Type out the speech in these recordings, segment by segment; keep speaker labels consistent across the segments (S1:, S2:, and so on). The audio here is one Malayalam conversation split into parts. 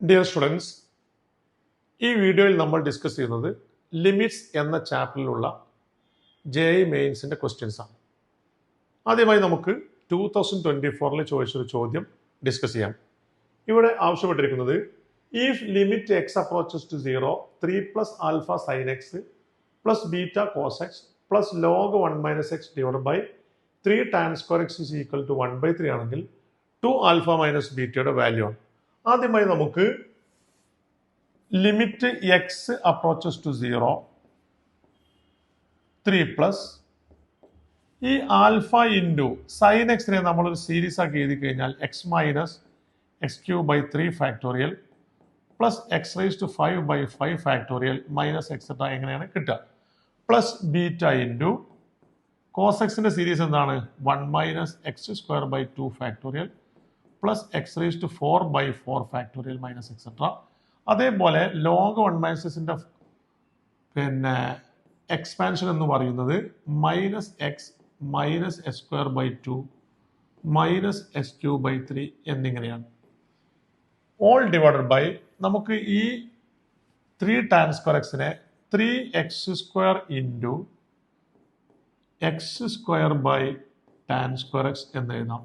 S1: ഡിയർ സ്റ്റുഡൻസ്, ഈ വീഡിയോയിൽ നമ്മൾ ഡിസ്കസ് ചെയ്യുന്നത് ലിമിറ്റ്സ് എന്ന ചാപ്റ്ററിലുള്ള JEE മെയിൻസിൻ്റെ ക്വസ്റ്റ്യൻസ് ആണ്. ആദ്യമായി നമുക്ക് 2024 ചോദിച്ചൊരു ചോദ്യം ഡിസ്കസ് ചെയ്യാം. ഇവിടെ ആവശ്യപ്പെട്ടിരിക്കുന്നത് if limit X approaches to 0 3 plus alpha sine X plus beta cos X plus log 1 minus X divide by 3 tan square X is equal to 1/3 ആണെങ്കിൽ 2 ആൽഫ മൈനസ് ബീറ്റയുടെ വാല്യൂ ആണ്. ആദ്യമായി നമുക്ക് limit X approaches to 0 3 plus ഈ ആൽഫ ഇൻറ്റു സൈൻ എക്സിനെ നമ്മളൊരു സീരീസ് ആക്കി എഴുതി കഴിഞ്ഞാൽ x minus x cube by 3 factorial plus x raise to 5/5 factorial minus etcetera എങ്ങനെയാണ് കിട്ടുക. പ്ലസ് ബീറ്റ ഇൻറ്റു കോസ് എക്സിൻ്റെ സീരീസ് എന്താണ് 1 minus x square by 2 factorial plus x raise to 4/4 factorial minus etcetera. അതേപോലെ ലോഗ് 1 മൈനസ് എക്സിൻ്റെ എക്സ്പാൻഷൻ എന്ന് പറയുന്നത് minus X minus s square by 2 minus s cube by 3 എന്നിങ്ങനെയാണ്. ഓൾ ഡിവൈഡഡ് ബൈ നമുക്ക് ഈ 3 ടാൻ സ്ക്വയർ എക്സിനെ 3x square into x square by tan square x എന്ന് എഴുതാം,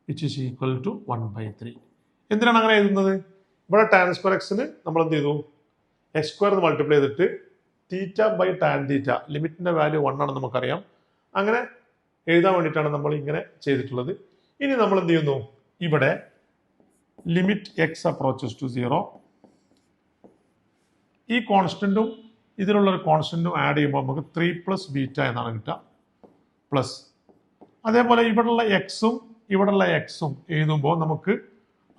S1: വിച്ച് ഇസ് ഈക്വൽ ടു 1/3. എന്തിനാണ് അങ്ങനെ എഴുതുന്നത്? ഇവിടെ ടാൻ സ്ക്വയർ എക്സിന് നമ്മൾ എന്ത് ചെയ്തു, എക്സ് സ്ക്വയർ മൾട്ടിപ്ലൈ ചെയ്തിട്ട് തീറ്റ ബൈ ടാൻ തീറ്റ ലിമിറ്റിൻ്റെ വാല്യൂ 1 ആണെന്ന് നമുക്കറിയാം. അങ്ങനെ എഴുതാൻ വേണ്ടിയിട്ടാണ് നമ്മൾ ഇങ്ങനെ ചെയ്തിട്ടുള്ളത്. ഇനി നമ്മൾ എന്ത് ചെയ്യുന്നു, ഇവിടെ ലിമിറ്റ് എക്സ് അപ്രോച്ചസ് ടു 0 ഈ കോൺസ്റ്റൻറ്റും ഇതിലുള്ളൊരു കോൺസ്റ്റൻറ്റും ആഡ് ചെയ്യുമ്പോൾ നമുക്ക് 3 പ്ലസ് ബീറ്റ എന്നാണ് കിട്ടുക. പ്ലസ് അതേപോലെ ഇവിടെയുള്ള എക്സും ഇവിടെയുള്ള എക്സും എഴുതുമ്പോൾ നമുക്ക്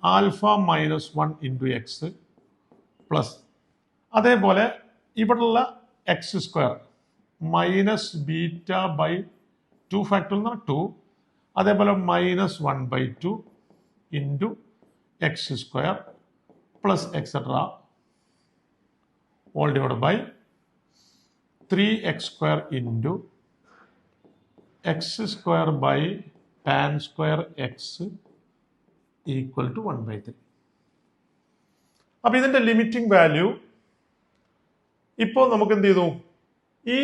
S1: alpha minus 1 into x plus അതേപോലെ ഇവിടെയുള്ള x square minus beta by 2 factorial എന്ന് പറഞ്ഞാൽ 2, അതേപോലെ minus 1/2 into x square plus etcetera all divide by 3x square into x square by tan square x equal to 1/3. അപ്പം ഇതിൻ്റെ ലിമിറ്റിംഗ് വാല്യൂ ഇപ്പോൾ നമുക്ക് എന്ത് ചെയ്തു, ഈ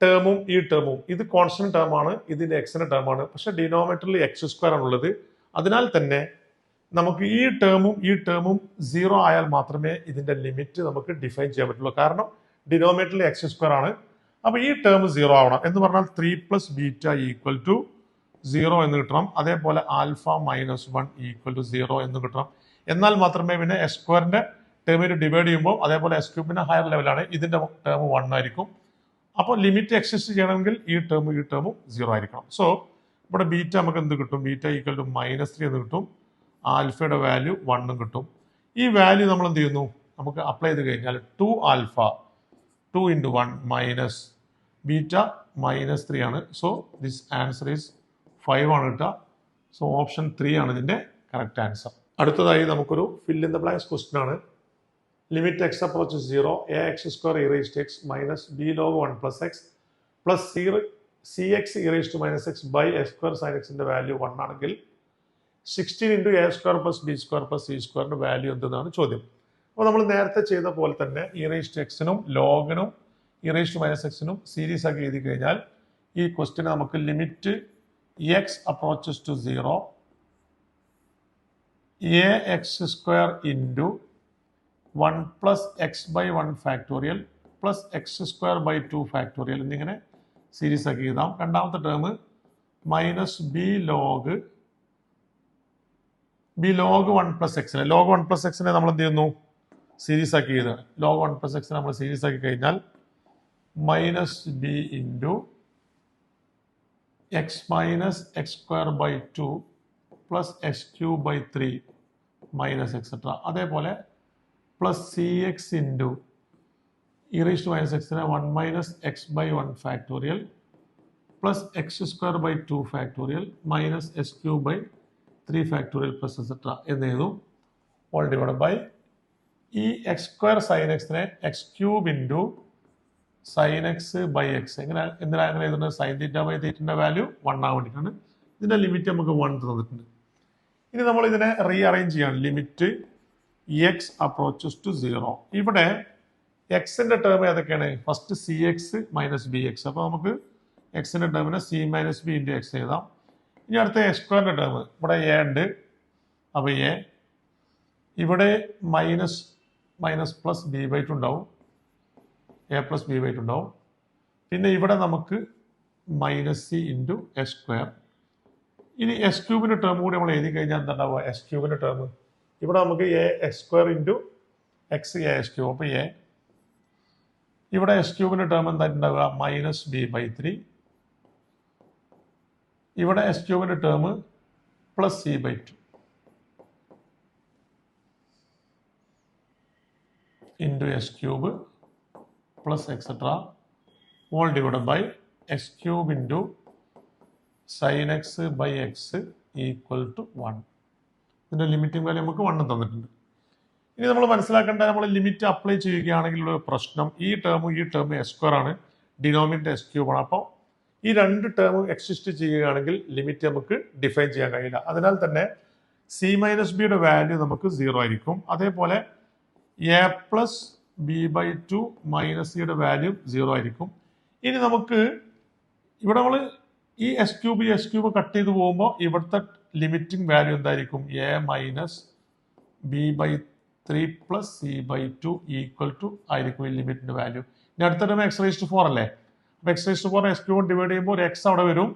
S1: ടേമും ഈ ടേമും ഇത് കോൺസ്റ്റന്റ് ടേമാണ്, ഇതിൻ്റെ എക്സിൻ്റെ ടേമാണ്, പക്ഷെ ഡിനോമിനേറ്ററിൽ എക്സ് സ്ക്വയർ ആണുള്ളത്. അതിനാൽ തന്നെ നമുക്ക് ഈ ടേമും 0 ആയാൽ മാത്രമേ ഇതിൻ്റെ ലിമിറ്റ് നമുക്ക് ഡിഫൈൻ ചെയ്യാൻ പറ്റുള്ളൂ. കാരണം ഡിനോമിനേറ്ററിൽ എക്സ് സ്ക്വയർ ആണ്. അപ്പോൾ ഈ ടേം 0 ആവണം എന്ന് പറഞ്ഞാൽ 3 പ്ലസ് ബീറ്റ ഈക്വൽ ടു 0 എന്ന് കിട്ടണം. അതേപോലെ ആൽഫ മൈനസ് 1 ഈക്വൽ ടു 0 എന്ന് കിട്ടണം. എന്നാൽ മാത്രമേ പിന്നെ എസ് സ്ക്വയറിൻ്റെ ടേമിന് ഡിവൈഡ് ചെയ്യുമ്പോൾ അതേപോലെ എസ് ക്യൂബിൻ്റെ ഹയർ ലെവലാണ്, ഇതിൻ്റെ ടേം 1 ആയിരിക്കും. അപ്പോൾ ലിമിറ്റ് എക്സിസ്റ്റ് ചെയ്യണമെങ്കിൽ ഈ ടേമും 0 ആയിരിക്കണം. സോ ഇവിടെ ബീറ്റ നമുക്ക് എന്ത് കിട്ടും, ബീറ്റ ഈക്വൽ ടു -3 എന്ന് കിട്ടും. ആൽഫയുടെ വാല്യൂ 1 കിട്ടും. ഈ വാല്യൂ നമ്മൾ എന്ത് ചെയ്യുന്നു, നമുക്ക് അപ്ലൈ ചെയ്ത് കഴിഞ്ഞാൽ 2 ആൽഫ 2 ഇൻറ്റു 1 മൈനസ് ബീറ്റ -3 ആണ്. സോ ദിസ് ആൻസർ ഈസ് 5 ആണ് കിട്ടുക. സോ ഓപ്ഷൻ 3 ആണ് ഇതിൻ്റെ കറക്റ്റ് ആൻസർ. അടുത്തതായി നമുക്കൊരു fill in the blanks question ആണ്. Limit X approaches 0 ax square e raise to x minus b log 1 plus x plus c x e raise to minus x by x square sine എക്സിൻ്റെ വാല്യൂ 1 ആണെങ്കിൽ 16 into a square plus b square plus c സ്ക്വയറിൻ്റെ വാല്യൂ എന്തെന്നാണ് ചോദ്യം. അപ്പോൾ നമ്മൾ നേരത്തെ ചെയ്ത പോലെ തന്നെ ഇ റൈസ് ടു എക്സിനും ലോഗിനും e raise to minus എക്സിനും series ആക്കി എഴുതി കഴിഞ്ഞാൽ ഈ ക്വസ്റ്റ്യൻ നമുക്ക് limit X approaches to 0 ax square into 1 plus x by 1 factorial plus x square by 2 factorial എന്നിങ്ങനെ സീരീസ് ആക്കി എഴുതാം. രണ്ടാമത്തെ term minus b log 1 plus എക്സിനെ ലോഗ് 1 പ്ലസ് എക്സിനെ നമ്മൾ എന്ത് ചെയ്യുന്നു, സീരീസ് ആക്കി എഴുതുകയാണ്. ലോഗ് 1 പ്ലസ് എക്സിനെ നമ്മൾ സീരീസ് ആക്കി കഴിഞ്ഞാൽ minus b into x minus x square by 2 plus x cube by 3 minus etcetera. അതേപോലെ plus c x into e raise to minus എക്സിനെ 1 minus x by 1 factorial plus x square by 2 factorial minus s cube by 3 factorial plus etcetera എന്ന് എഴുതും. ഓൾ ഡിവൈഡ് ബൈ ഈ എക്സ് സ്ക്വയർ സൈൻ എക്സിനെ x cube into sine x by x എന്തിനാണ് അങ്ങനെ എഴുതുന്നത്, സൈൻ തീറ്റ ബൈ തീറ്റൻ്റെ വാല്യൂ 1 ആവാൻ വേണ്ടിയിട്ടാണ്. ഇതിൻ്റെ ലിമിറ്റ് നമുക്ക് 1 തന്നിട്ടുണ്ട്. ഇനി നമ്മൾ ഇതിനെ റീഅറേഞ്ച് ചെയ്യാണ്. Limit X approaches to 0. ഇവിടെ എക്സിന്റെ ടേം ഏതൊക്കെയാണ്? First c x minus b x. അപ്പോൾ നമുക്ക് എക്സിന്റെ ടേമിനെ c minus b into x എഴുതാം. ഇനി അടുത്ത എക്സ് സ്ക്വയറിന്റെ ടേം, ഇവിടെ എ ഉണ്ട്, അപ്പോൾ എ, ഇവിടെ minus plus B by two ഉണ്ടാവും, a plus B by two ഉണ്ടാവും. പിന്നെ ഇവിടെ നമുക്ക് minus c into x square. ഇനി എസ് ക്യൂബിന്റെ ടേം കൂടി നമ്മൾ എഴുതി കഴിഞ്ഞാൽ എന്താ ഉണ്ടാവുക? എസ് ക്യൂബിന്റെ ടേം ഇവിടെ നമുക്ക് a x square into x a s cube. അപ്പോൾ എ, ഇവിടെ എസ് ക്യൂബിന്റെ ടേം എന്തായിട്ടുണ്ടാവുക? Minus B by 3. ഇവിടെ എസ് ക്യൂബിന്റെ term plus C by 2 into s cube plus etcetera all divided by x cube into sine x by x equal to 1. ഇതിൻ്റെ ലിമിറ്റിംഗ് വാല്യൂ നമുക്ക് 1 തന്നിട്ടുണ്ട്. ഇനി നമ്മൾ മനസ്സിലാക്കേണ്ട, നമ്മൾ ലിമിറ്റ് അപ്ലൈ ചെയ്യുകയാണെങ്കിലുള്ള പ്രശ്നം, ഈ ടേം എസ് സ്ക്വയർ ആണ്, ഡിനോമിനേറ്റർ എസ് ക്യൂബ് ആണ്. അപ്പോൾ ഈ രണ്ട് ടേം എക്സിസ്റ്റ് ചെയ്യുകയാണെങ്കിൽ ലിമിറ്റ് നമുക്ക് ഡിഫൈൻ ചെയ്യാൻ കഴിയില്ല. അതിനാൽ തന്നെ സി മൈനസ് ബിയുടെ വാല്യൂ നമുക്ക് 0 ആയിരിക്കും. അതേപോലെ A plus B by 2 minus സിയുടെ വാല്യൂ 0 ആയിരിക്കും. ഇനി നമുക്ക് ഇവിടെ നമ്മൾ ഈ എസ് ക്യൂബ് കട്ട് ചെയ്ത് പോകുമ്പോൾ ഇവിടുത്തെ ലിമിറ്റിംഗ് വാല്യൂ എന്തായിരിക്കും? A minus B by 3 plus C by 2 equal to ആയിരിക്കും ഈ ലിമിറ്റിന്റെ വാല്യൂ. ഇനി അടുത്ത ടൈം എക്സ് റേസ് ടു 4 അല്ലേ? അപ്പോൾ x raise to 4 x cube divide ചെയ്യുമ്പോൾ ഒരു എക്സ് അവിടെ വരും.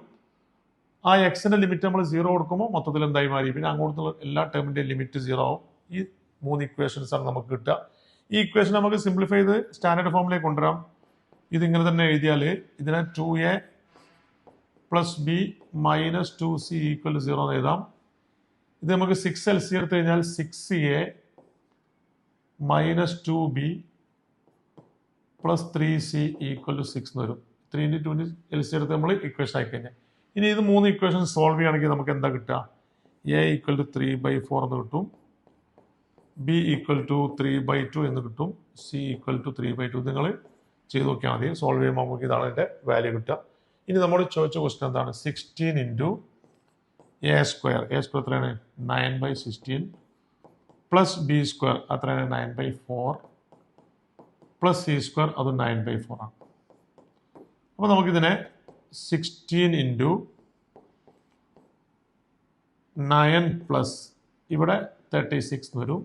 S1: ആ എക്സിന്റെ ലിമിറ്റ് നമ്മൾ 0 കൊടുക്കുമ്പോൾ മൊത്തത്തിൽ എന്തായി മാറി? പിന്നെ അങ്ങോട്ടുള്ള എല്ലാ ടേമിന്റെയും ലിമിറ്റ് 0 ആവും. ഈ 3 ഇക്വേഷൻസ് ആണ് നമുക്ക് കിട്ടുക. ഈ ഇക്വേഷൻ നമുക്ക് സിംപ്ലിഫൈ ചെയ്ത് സ്റ്റാൻഡേർഡ് ഫോമിലേക്ക് കൊണ്ടുവരാം. ഇതിങ്ങനെ തന്നെ എഴുതിയാൽ ഇതിനെ 2a plus B minus 2c equal 0 എന്ന് എഴുതാം. ഇത് നമുക്ക് 6 LC എടുത്തു കഴിഞ്ഞാൽ 6a minus 2b plus 3c equal to 6 എന്ന് വരും. 3 × 2 LC എടുത്ത് നമ്മൾ ഇക്വേഷൻ ആയി കഴിഞ്ഞാൽ, ഇനി ഇത് 3 ഇക്വേഷൻ സോൾവ് ചെയ്യുകയാണെങ്കിൽ നമുക്ക് എന്താ കിട്ടുക? a ഈക്വൽ ടു 3/4 എന്ന് കിട്ടും, b ഈക്വൽ ടു 3/2 എന്ന് കിട്ടും, c ഈക്വൽ ടു 3/2. നിങ്ങൾ ചെയ്ത് നോക്കിയാൽ മതി. സോൾവ് ചെയ്യുമ്പോൾ നമുക്ക് ഇതാണ് എൻ്റെ വാല്യൂ കിട്ടുക. ഇനി നമ്മൾ ചോദിച്ച ക്വസ്റ്റൻ എന്താണ്? 16 into a square. A square എത്രയാണ്? 9/16 പ്ലസ് ബി സ്ക്വയർ അത്രയാണ് 9/4 പ്ലസ് സി സ്ക്വയർ അത് 9/4 ആണ്. അപ്പോൾ നമുക്കിതിനെ 16 ഇൻറ്റു 9 പ്ലസ് ഇവിടെ 36 വരും,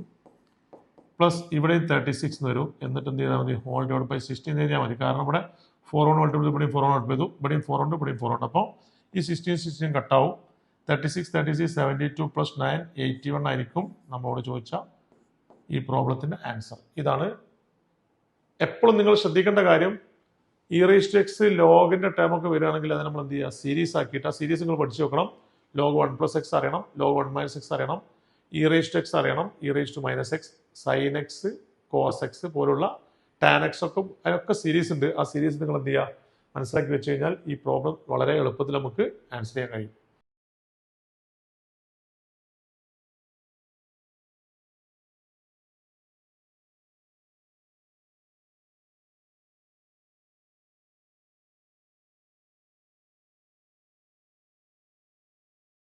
S1: പ്ലസ് ഇവിടെ 36 വരും. എന്നിട്ട് എന്ത് ചെയ്താൽ മതി? ഹോൾ ഡിവൈഡ് ബൈ 16 എഴുതിയാൽ മതി. കാരണം ഇവിടെ 4 കൊണ്ട് മൾട്ടിപ്ലൈ ചെയ്തു, ഇവിടെയും 4 കൊണ്ട് മൾട്ടിപ്ലൈ ചെയ്തു, ഇവിടെയും 4 ഉണ്ട്, ഇവിടെയും 4 ഉണ്ട്. അപ്പോൾ ഈ 16 കട്ടാവും. 36 72 പ്ലസ് 9 81 ആയിരിക്കും നമ്മളോട് ചോദിച്ച ഈ പ്രോബ്ലത്തിൻ്റെ ആൻസർ. ഇതാണ് എപ്പോഴും നിങ്ങൾ ശ്രദ്ധിക്കേണ്ട കാര്യം. ഇ റേസ് ടു എക്സ് ലോഗിൻ്റെ ടേമൊക്കെ വരികയാണെങ്കിൽ അത് നമ്മൾ എന്ത് ചെയ്യുക? സീരീസ് ആക്കിയിട്ട് ആ സീരീസ് നിങ്ങൾ പഠിച്ചു വെക്കണം. log 1 plus x അറിയണം, log 1 minus x അറിയണം, ഇ റേസ് ടു എക്സ് അറിയണം, e raise to minus x, sine x, cos x പോലുള്ള ടാൻ എക്സ് ഒക്കെ, അതിനൊക്കെ സീരീസ് ഉണ്ട്. ആ സീരീസ് നിങ്ങൾ എന്ത് ചെയ്യുക? മനസ്സിലാക്കി വെച്ച് കഴിഞ്ഞാൽ ഈ പ്രോബ്ലം വളരെ എളുപ്പത്തിൽ നമുക്ക് ആൻസർ ചെയ്യാൻ കഴിയും.